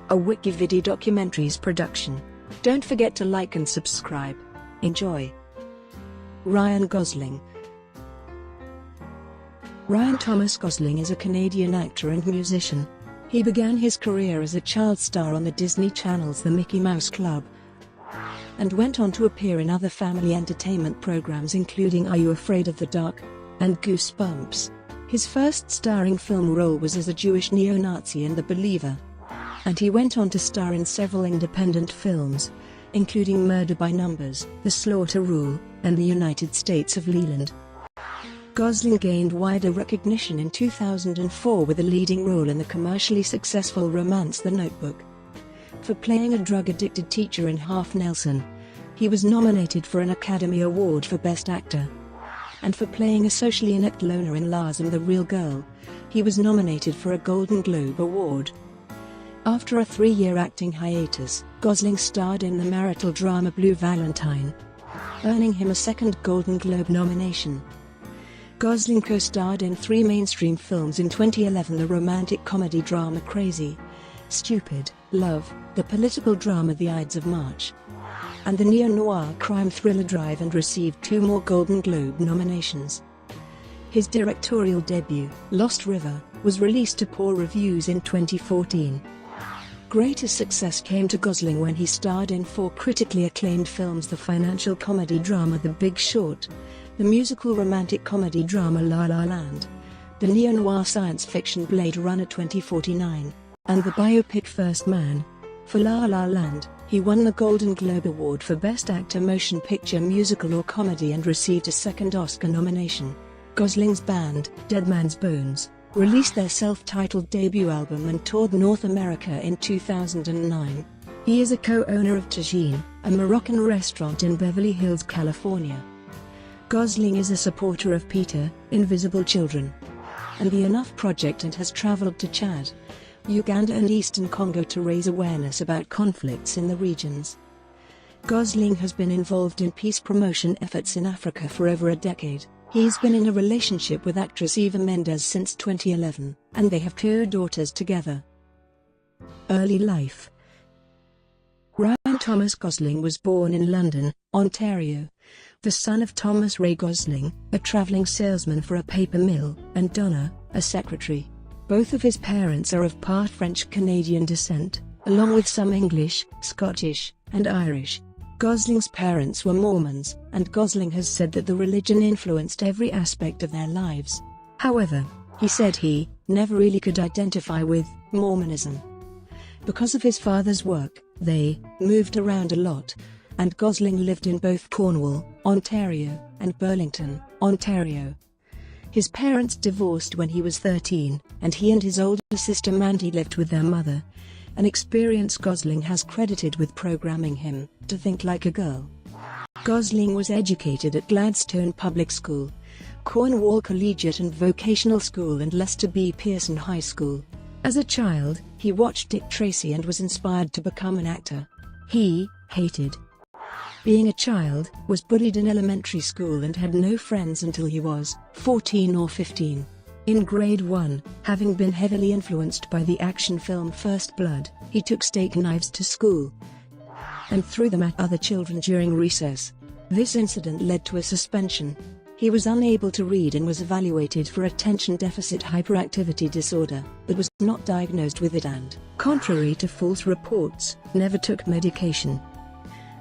a WikiVidi documentaries production. Don't forget to like and subscribe. Enjoy. Ryan Gosling. Ryan Thomas Gosling is a Canadian actor and musician. He began his career as a child star on the Disney Channel's The Mickey Mouse Club, and went on to appear in other family entertainment programs including Are You Afraid of the Dark? And Goosebumps. His first starring film role was as a Jewish neo-Nazi in The Believer, and he went on to star in several independent films, including Murder by Numbers, The Slaughter Rule, and the United States of Leland. Gosling gained wider recognition in 2004 with a leading role in the commercially successful romance The Notebook. For playing a drug-addicted teacher in Half Nelson, he was nominated for an Academy Award for Best Actor. And for playing a socially inept loner in Lars and the Real Girl, he was nominated for a Golden Globe Award. After a 3-year acting hiatus, Gosling starred in the marital drama Blue Valentine, earning him a second Golden Globe nomination. Gosling co-starred in 3 mainstream films in 2011: the romantic comedy drama Crazy, Stupid, Love, the political drama The Ides of March, and the neo-noir crime thriller Drive, and received 2 more Golden Globe nominations. His directorial debut, Lost River, was released to poor reviews in 2014. Greater success came to Gosling when he starred in 4 critically acclaimed films: the financial comedy drama The Big Short, the musical romantic comedy drama La La Land, the neo-noir science fiction Blade Runner 2049, and the biopic First Man. For La La Land, he won the Golden Globe Award for Best Actor Motion Picture Musical or Comedy and received a second Oscar nomination. Gosling's band, Dead Man's Bones, released their self-titled debut album and toured North America in 2009. He is a co-owner of Tagine, a Moroccan restaurant in Beverly Hills, California. Gosling is a supporter of PETA, Invisible Children, and the Enough Project, and has traveled to Chad, Uganda and Eastern Congo to raise awareness about conflicts in the regions. Gosling has been involved in peace promotion efforts in Africa for over a decade. He's been in a relationship with actress Eva Mendes since 2011, and they have 2 daughters together. Early life. Ryan Thomas Gosling was born in London, Ontario, the son of Thomas Ray Gosling, a travelling salesman for a paper mill, and Donna, a secretary. Both of his parents are of part French-Canadian descent, along with some English, Scottish, and Irish. Gosling's parents were Mormons, and Gosling has said that the religion influenced every aspect of their lives. However, he said he never really could identify with Mormonism. Because of his father's work, they moved around a lot, and Gosling lived in both Cornwall, Ontario, and Burlington, Ontario. His parents divorced when he was 13, and he and his older sister Mandy lived with their mother, an experience Gosling has credited with programming him to think like a girl. Gosling was educated at Gladstone Public School, Cornwall Collegiate and Vocational School, and Lester B. Pearson High School. As a child, he watched Dick Tracy and was inspired to become an actor. He hated being a child, was bullied in elementary school, and had no friends until he was 14 or 15. In grade 1, having been heavily influenced by the action film First Blood, he took steak knives to school and threw them at other children during recess. This incident led to a suspension. He was unable to read and was evaluated for attention deficit hyperactivity disorder, but was not diagnosed with it and, contrary to false reports, never took medication.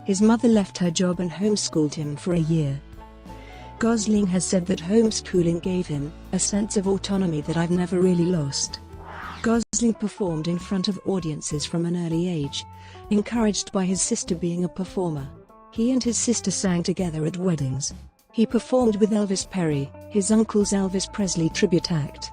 His mother left her job and homeschooled him for a year. Gosling has said that homeschooling gave him a sense of autonomy that I've never really lost. Gosling performed in front of audiences from an early age, encouraged by his sister being a performer. He and his sister sang together at weddings. He performed with Elvis Presley, his uncle's Elvis Presley tribute act,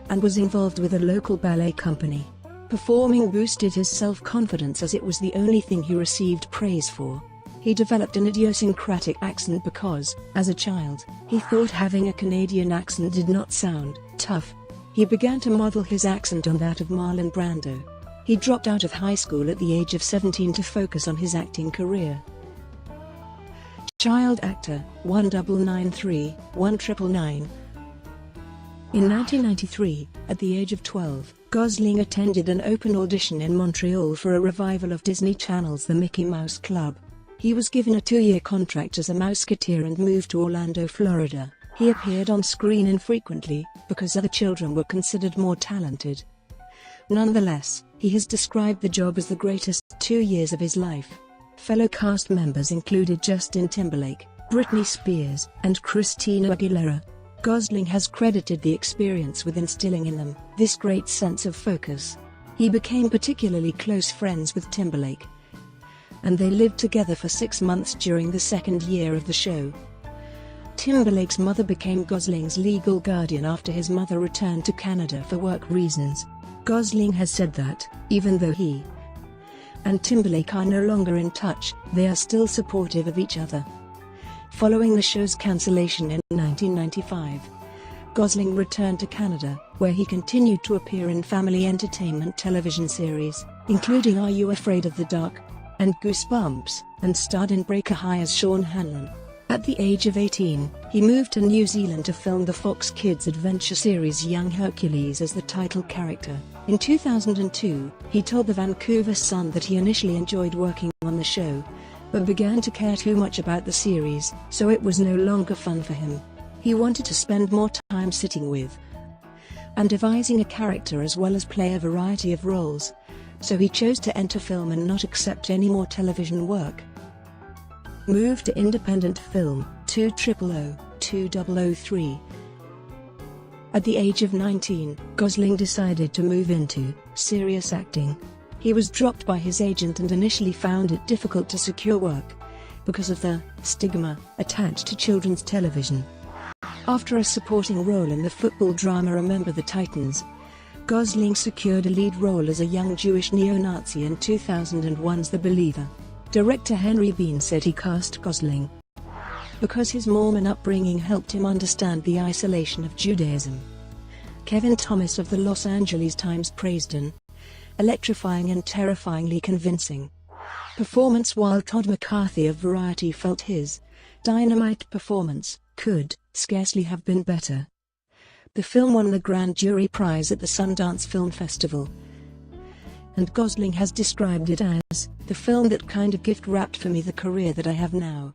and was involved with a local ballet company. Performing boosted his self-confidence as it was the only thing he received praise for. He developed an idiosyncratic accent because, as a child, he thought having a Canadian accent did not sound tough. He began to model his accent on that of Marlon Brando. He dropped out of high school at the age of 17 to focus on his acting career. Child actor, 1993, 1999. In 1993, at the age of 12, Gosling attended an open audition in Montreal for a revival of Disney Channel's The Mickey Mouse Club. He was given a 2-year contract as a Mouseketeer and moved to Orlando, Florida. He appeared on screen infrequently, because other children were considered more talented. Nonetheless, he has described the job as the greatest 2 years of his life. Fellow cast members included Justin Timberlake, Britney Spears, and Christina Aguilera. Gosling has credited the experience with instilling in them this great sense of focus. He became particularly close friends with Timberlake, and they lived together for 6 months during the second year of the show. Timberlake's mother became Gosling's legal guardian after his mother returned to Canada for work reasons. Gosling has said that, even though he and Timberlake are no longer in touch, they are still supportive of each other. Following the show's cancellation in 1995, Gosling returned to Canada, where he continued to appear in family entertainment television series, including Are You Afraid of the Dark? And Goosebumps, and starred in Breaker High as Sean Hanlon. At the age of 18, he moved to New Zealand to film the Fox Kids adventure series Young Hercules as the title character. In 2002, he told the Vancouver Sun that he initially enjoyed working on the show, but began to care too much about the series, so it was no longer fun for him. He wanted to spend more time sitting with and devising a character as well as play a variety of roles, so he chose to enter film and not accept any more television work. Moved to independent film, 2003. At the age of 19, Gosling decided to move into serious acting. He was dropped by his agent and initially found it difficult to secure work because of the stigma attached to children's television. After a supporting role in the football drama Remember the Titans, Gosling secured a lead role as a young Jewish neo-Nazi in 2001's The Believer. Director Henry Bean said he cast Gosling because his Mormon upbringing helped him understand the isolation of Judaism. Kevin Thomas of the Los Angeles Times praised an electrifying and terrifyingly convincing performance, while Todd McCarthy of Variety felt his dynamite performance could scarcely have been better. The film won the Grand Jury Prize at the Sundance Film Festival, and Gosling has described it as the film that kind of gift-wrapped for me the career that I have now.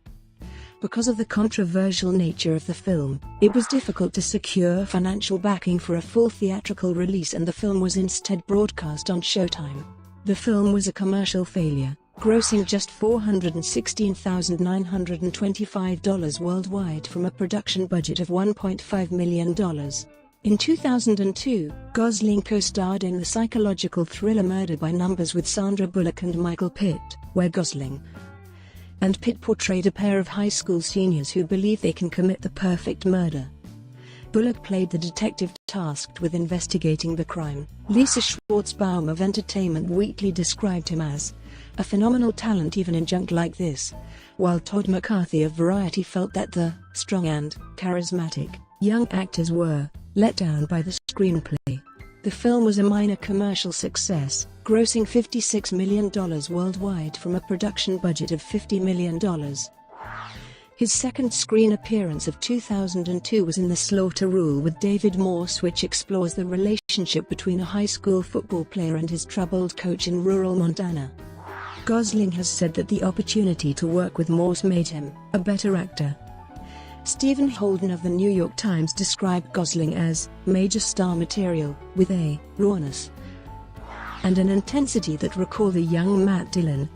Because of the controversial nature of the film, it was difficult to secure financial backing for a full theatrical release, and the film was instead broadcast on Showtime. The film was a commercial failure, grossing just $416,925 worldwide from a production budget of $1.5 million. In 2002, Gosling co-starred in the psychological thriller Murder by Numbers with Sandra Bullock and Michael Pitt, where Gosling and Pitt portrayed a pair of high school seniors who believe they can commit the perfect murder. Bullock played the detective tasked with investigating the crime. Lisa Schwartzbaum of Entertainment Weekly described him as a phenomenal talent even in junk like this, while Todd McCarthy of Variety felt that the strong and charismatic young actors were let down by the screenplay. The film was a minor commercial success, grossing $56 million worldwide from a production budget of $50 million. His second screen appearance of 2002 was in The Slaughter Rule with David Morse, which explores the relationship between a high school football player and his troubled coach in rural Montana. Gosling has said that the opportunity to work with Morse made him a better actor. Stephen Holden of the New York Times described Gosling as major star material, with a rawness and an intensity that recall the young Matt Dillon,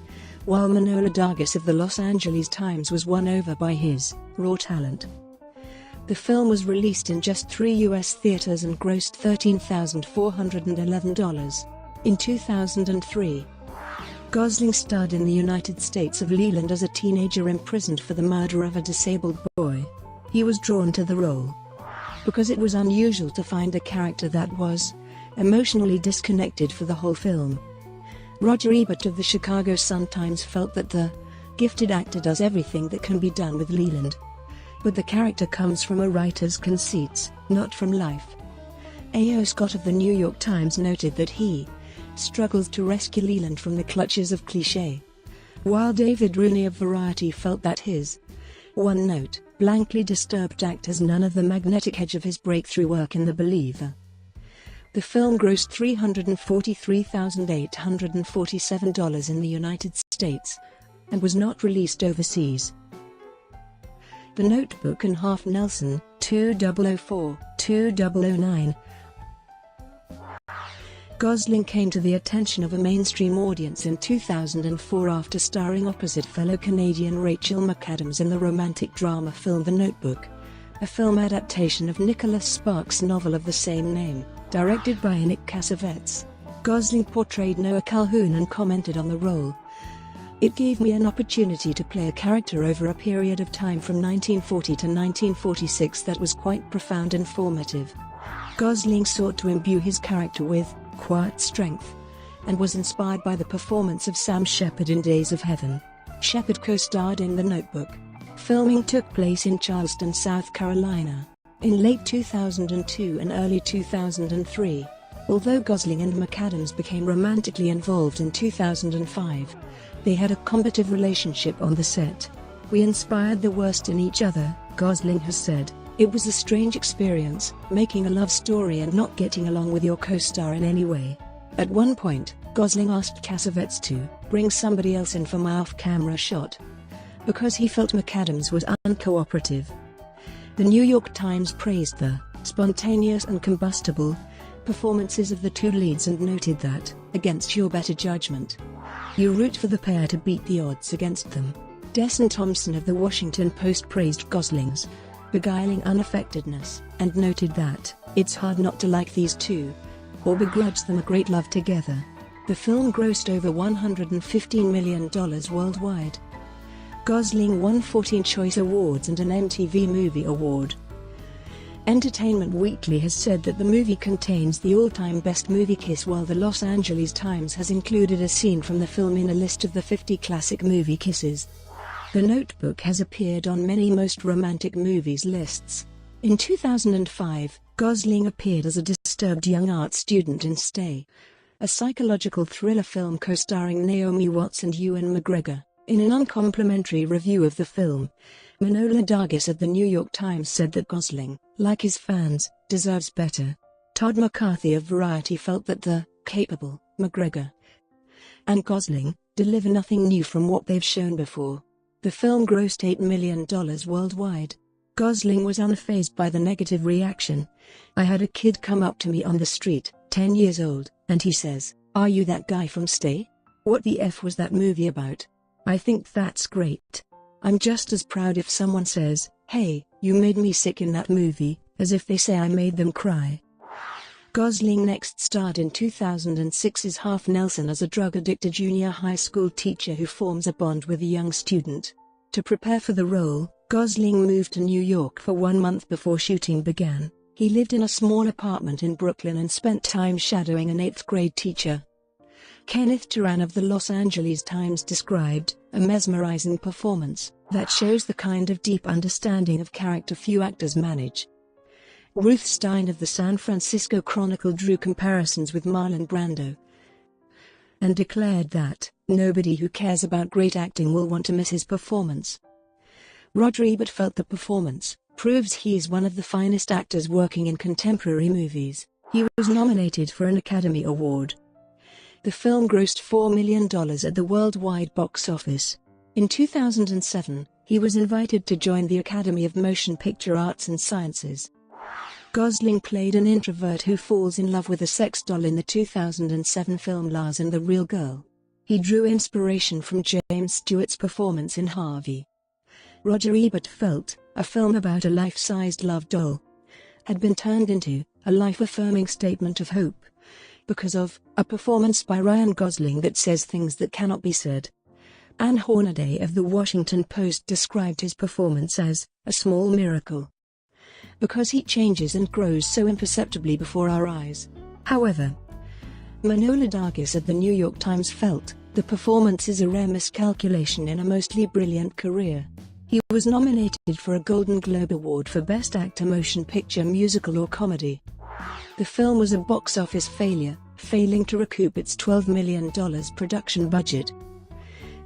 while Manohla Dargis of the Los Angeles Times was won over by his raw talent. The film was released in just 3 U.S. theaters and grossed $13,411. In 2003, Gosling starred in the United States of Leland as a teenager imprisoned for the murder of a disabled boy. He was drawn to the role because it was unusual to find a character that was emotionally disconnected for the whole film. Roger Ebert of the Chicago Sun-Times felt that the gifted actor does everything that can be done with Leland, but the character comes from a writer's conceits, not from life. A.O. Scott of the New York Times noted that he struggles to rescue Leland from the clutches of cliché, while David Rooney of Variety felt that his one-note, blankly disturbed act has none of the magnetic edge of his breakthrough work in The Believer. The film grossed $343,847 in the United States and was not released overseas. The Notebook and Half Nelson, 2004-2009. Gosling came to the attention of a mainstream audience in 2004 after starring opposite fellow Canadian Rachel McAdams in the romantic drama film The Notebook, a film adaptation of Nicholas Sparks' novel of the same name, directed by Nick Cassavetes. Gosling portrayed Noah Calhoun and commented on the role. "It gave me an opportunity to play a character over a period of time from 1940 to 1946 that was quite profound and formative." Gosling sought to imbue his character with quiet strength and was inspired by the performance of Sam Shepard in Days of Heaven. Shepard co-starred in The Notebook. Filming took place in Charleston, South Carolina, in late 2002 and early 2003. Although Gosling and McAdams became romantically involved in 2005, they had a combative relationship on the set. "We inspired the worst in each other," Gosling has said. "It was a strange experience, making a love story and not getting along with your co-star in any way." At one point, Gosling asked Cassavetes to bring somebody else in for my off-camera shot, because he felt McAdams was uncooperative. The New York Times praised the spontaneous and combustible performances of the two leads and noted that, against your better judgment, you root for the pair to beat the odds against them. Desson Thompson of The Washington Post praised Gosling's beguiling unaffectedness, and noted that, "It's hard not to like these two, or begrudge them a great love together." The film grossed over $115 million worldwide. Gosling won 14 Choice Awards and an MTV Movie Award. Entertainment Weekly has said that the movie contains the all-time best movie kiss, while the Los Angeles Times has included a scene from the film in a list of the 50 classic movie kisses. The Notebook has appeared on many most romantic movies lists. In 2005, Gosling appeared as a disturbed young art student in Stay, a psychological thriller film co-starring Naomi Watts and Ewan McGregor. In an uncomplimentary review of the film, Manohla Dargis at the New York Times said that Gosling, like his fans, deserves better. Todd McCarthy of Variety felt that the capable McGregor and Gosling deliver nothing new from what they've shown before. The film grossed $8 million worldwide. Gosling was unfazed by the negative reaction. "I had a kid come up to me on the street, 10 years old, and he says, 'Are you that guy from Stay? What the F was that movie about?' I think that's great. I'm just as proud if someone says, 'Hey, you made me sick in that movie,' as if they say I made them cry." Gosling next starred in 2006's Half Nelson as a drug-addicted junior high school teacher who forms a bond with a young student. To prepare for the role, Gosling moved to New York for 1 month before shooting began. He lived in a small apartment in Brooklyn and spent time shadowing an 8th-grade teacher. Kenneth Turan of the Los Angeles Times described a mesmerizing performance that shows the kind of deep understanding of character few actors manage. Ruth Stein of the San Francisco Chronicle drew comparisons with Marlon Brando and declared that nobody who cares about great acting will want to miss his performance. Roger Ebert felt the performance proves he is one of the finest actors working in contemporary movies. He was nominated for an Academy Award. The film grossed $4 million at the worldwide box office. In 2007, he was invited to join the Academy of Motion Picture Arts and Sciences. Gosling played an introvert who falls in love with a sex doll in the 2007 film Lars and the Real Girl. He drew inspiration from James Stewart's performance in Harvey. Roger Ebert felt a film about a life-sized love doll had been turned into a life-affirming statement of hope because of a performance by Ryan Gosling that says things that cannot be said. Anne Hornaday of The Washington Post described his performance as a small miracle because he changes and grows so imperceptibly before our eyes. However, Manohla Dargis at the New York Times felt the performance is a rare miscalculation in a mostly brilliant career. He was nominated for a Golden Globe Award for Best Actor Motion Picture Musical or Comedy. The film was a box office failure, failing to recoup its $12 million production budget.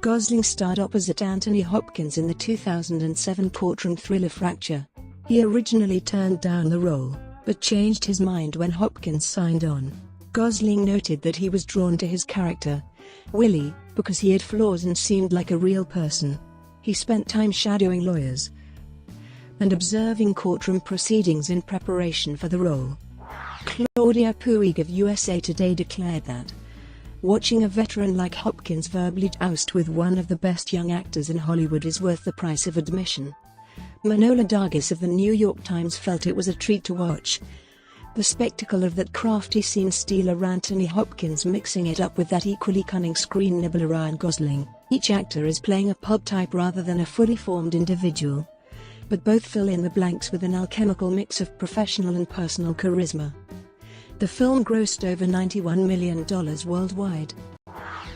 Gosling starred opposite Anthony Hopkins in the 2007 courtroom thriller Fracture. He originally turned down the role, but changed his mind when Hopkins signed on. Gosling noted that he was drawn to his character, Willie, because he had flaws and seemed like a real person. He spent time shadowing lawyers and observing courtroom proceedings in preparation for the role. Claudia Puig of USA Today declared that watching a veteran like Hopkins verbally joust with one of the best young actors in Hollywood is worth the price of admission. Manola Dargis of the New York Times felt it was a treat to watch. The spectacle of that crafty scene stealer Anthony Hopkins mixing it up with that equally cunning screen nibbler Ryan Gosling. Each actor is playing a pub type rather than a fully formed individual, but both fill in the blanks with an alchemical mix of professional and personal charisma. The film grossed over $91 million worldwide.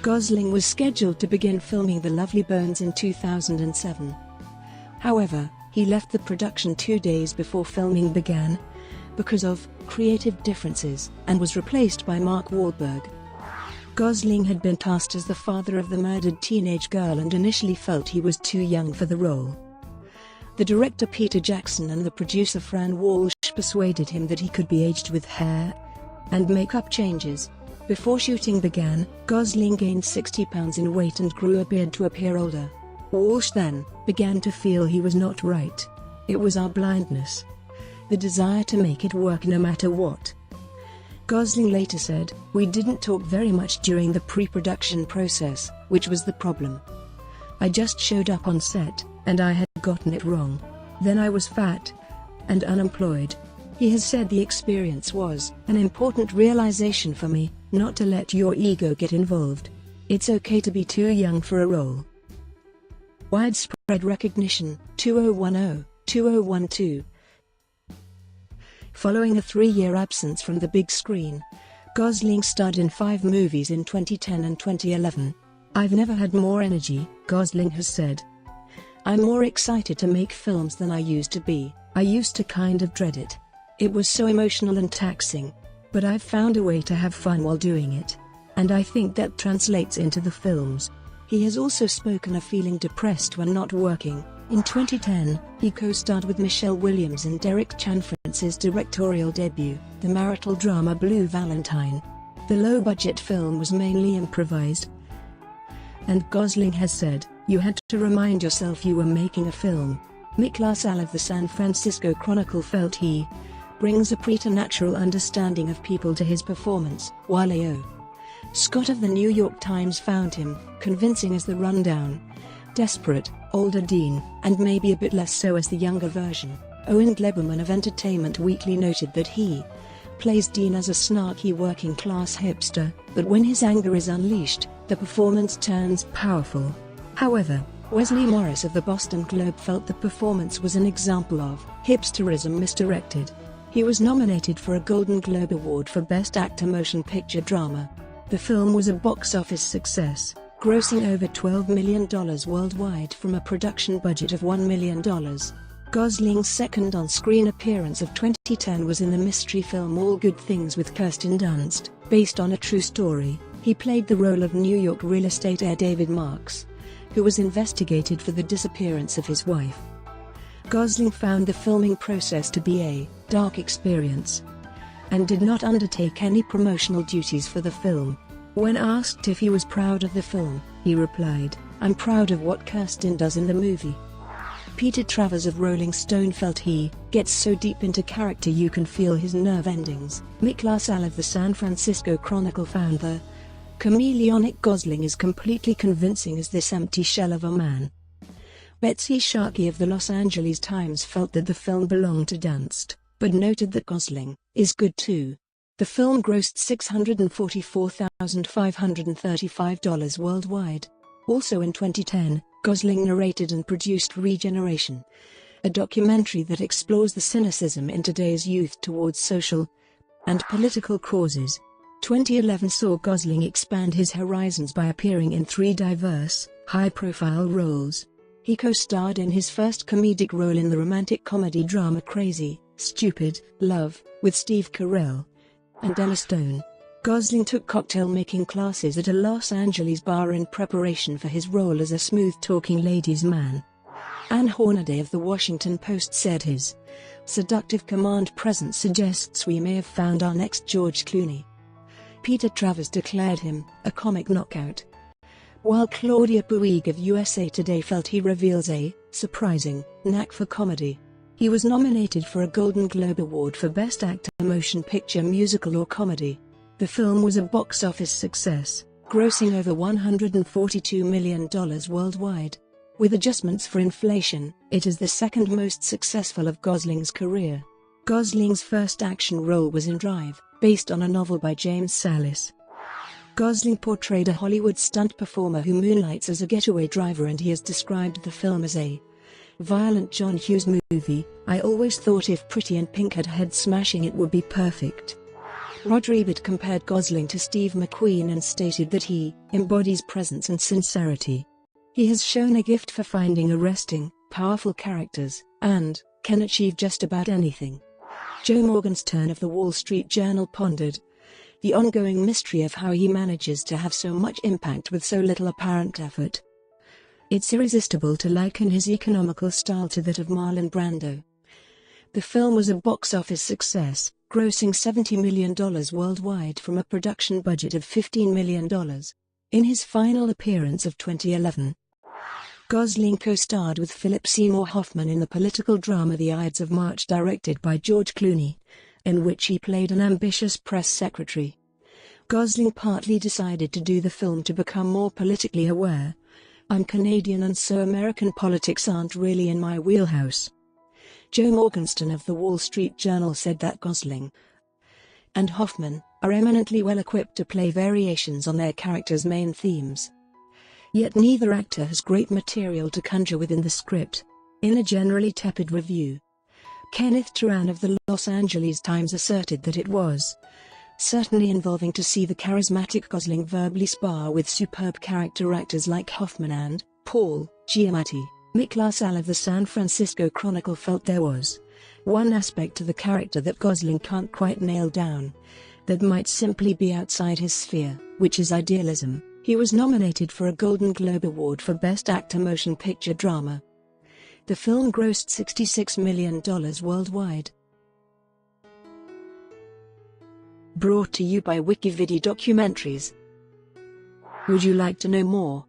Gosling was scheduled to begin filming The Lovely Bones in 2007. However, he left the production 2 days before filming began, because of creative differences, and was replaced by Mark Wahlberg. Gosling had been cast as the father of the murdered teenage girl and initially felt he was too young for the role. The director Peter Jackson and the producer Fran Walsh persuaded him that he could be aged with hair and makeup changes. Before shooting began, Gosling gained 60 pounds in weight and grew a beard to appear older. Walsh then began to feel he was not right. It was our blindness, the desire to make it work no matter what. Gosling later said, "We didn't talk very much during the pre-production process, which was the problem. I just showed up on set, and I had gotten it wrong. Then I was fat and unemployed." He has said the experience was an important realization for me, not to let your ego get involved. It's okay to be too young for a role. Widespread recognition, 2010-2012. Following a 3-year absence from the big screen, Gosling starred in 5 movies in 2010 and 2011. "I've never had more energy," Gosling has said. "I'm more excited to make films than I used to be. I used to kind of dread it. It was so emotional and taxing. But I've found a way to have fun while doing it. And I think that translates into the films." He has also spoken of feeling depressed when not working. In 2010, he co-starred with Michelle Williams in Derek Cianfrance's directorial debut, the marital drama Blue Valentine. The low-budget film was mainly improvised, and Gosling has said, "You had to remind yourself you were making a film." Mick LaSalle of the San Francisco Chronicle felt he brings a preternatural understanding of people to his performance, while A.O. Scott of the New York Times found him convincing as the rundown, desperate, older Dean, and maybe a bit less so as the younger version. Owen Gleberman of Entertainment Weekly noted that he plays Dean as a snarky working-class hipster, but when his anger is unleashed, the performance turns powerful. However, Wesley Morris of the Boston Globe felt the performance was an example of hipsterism misdirected. He was nominated for a Golden Globe Award for Best Actor Motion Picture Drama. The film was a box office success, grossing over $12 million worldwide from a production budget of $1 million. Gosling's second on-screen appearance of 2010 was in the mystery film All Good Things with Kirsten Dunst. Based on a true story, he played the role of New York real estate heir David Marks, who was investigated for the disappearance of his wife. Gosling found the filming process to be a dark experience and did not undertake any promotional duties for the film. When asked if he was proud of the film, he replied, "I'm proud of what Kirsten does in the movie." Peter Travers of Rolling Stone felt he gets so deep into character you can feel his nerve endings. Mick LaSalle of the San Francisco Chronicle found the chameleonic Gosling is completely convincing as this empty shell of a man. Betsy Sharkey of the Los Angeles Times felt that the film belonged to Dunst, but noted that Gosling is good too. The film grossed $644,535 worldwide. Also in 2010, Gosling narrated and produced Regeneration, a documentary that explores the cynicism in today's youth towards social and political causes. 2011 saw Gosling expand his horizons by appearing in 3 diverse, high-profile roles. He co-starred in his first comedic role in the romantic comedy drama Crazy, Stupid, Love, with Steve Carell and Emma Stone. Gosling took cocktail-making classes at a Los Angeles bar in preparation for his role as a smooth-talking ladies' man. Anne Hornaday of The Washington Post said his seductive command presence suggests we may have found our next George Clooney. Peter Travers declared him a comic knockout, while Claudia Puig of USA Today felt he reveals a surprising knack for comedy. He was nominated for a Golden Globe Award for Best Actor Motion Picture Musical or Comedy. The film was a box office success, grossing over $142 million worldwide. With adjustments for inflation, it is the second most successful of Gosling's career. Gosling's first action role was in Drive, based on a novel by James Salis. Gosling portrayed a Hollywood stunt performer who moonlights as a getaway driver, and he has described the film as a violent John Hughes movie. I always thought if Pretty in Pink had head smashing it would be perfect. Roger Ebert compared Gosling to Steve McQueen and stated that he embodies presence and sincerity. He has shown a gift for finding arresting, powerful characters, and can achieve just about anything. Joe Morgenstern of The Wall Street Journal pondered the ongoing mystery of how he manages to have so much impact with so little apparent effort. It's irresistible to liken his economical style to that of Marlon Brando. The film was a box office success, grossing $70 million worldwide from a production budget of $15 million. In his final appearance of 2011, Gosling co-starred with Philip Seymour Hoffman in the political drama The Ides of March, directed by George Clooney, in which he played an ambitious press secretary. Gosling partly decided to do the film to become more politically aware. I'm Canadian and so American politics aren't really in my wheelhouse. Joe Morgenstern of The Wall Street Journal said that Gosling and Hoffman are eminently well equipped to play variations on their characters' main themes. Yet neither actor has great material to conjure within the script. In a generally tepid review, Kenneth Turan of the Los Angeles Times asserted that it was certainly involving to see the charismatic Gosling verbally spar with superb character actors like Hoffman and Paul Giamatti. Mick LaSalle of the San Francisco Chronicle felt there was one aspect to the character that Gosling can't quite nail down, that might simply be outside his sphere, which is idealism. He was nominated for a Golden Globe Award for Best Actor Motion Picture Drama. The film grossed $66 million worldwide. Brought to you by WikiVidi Documentaries. Would you like to know more?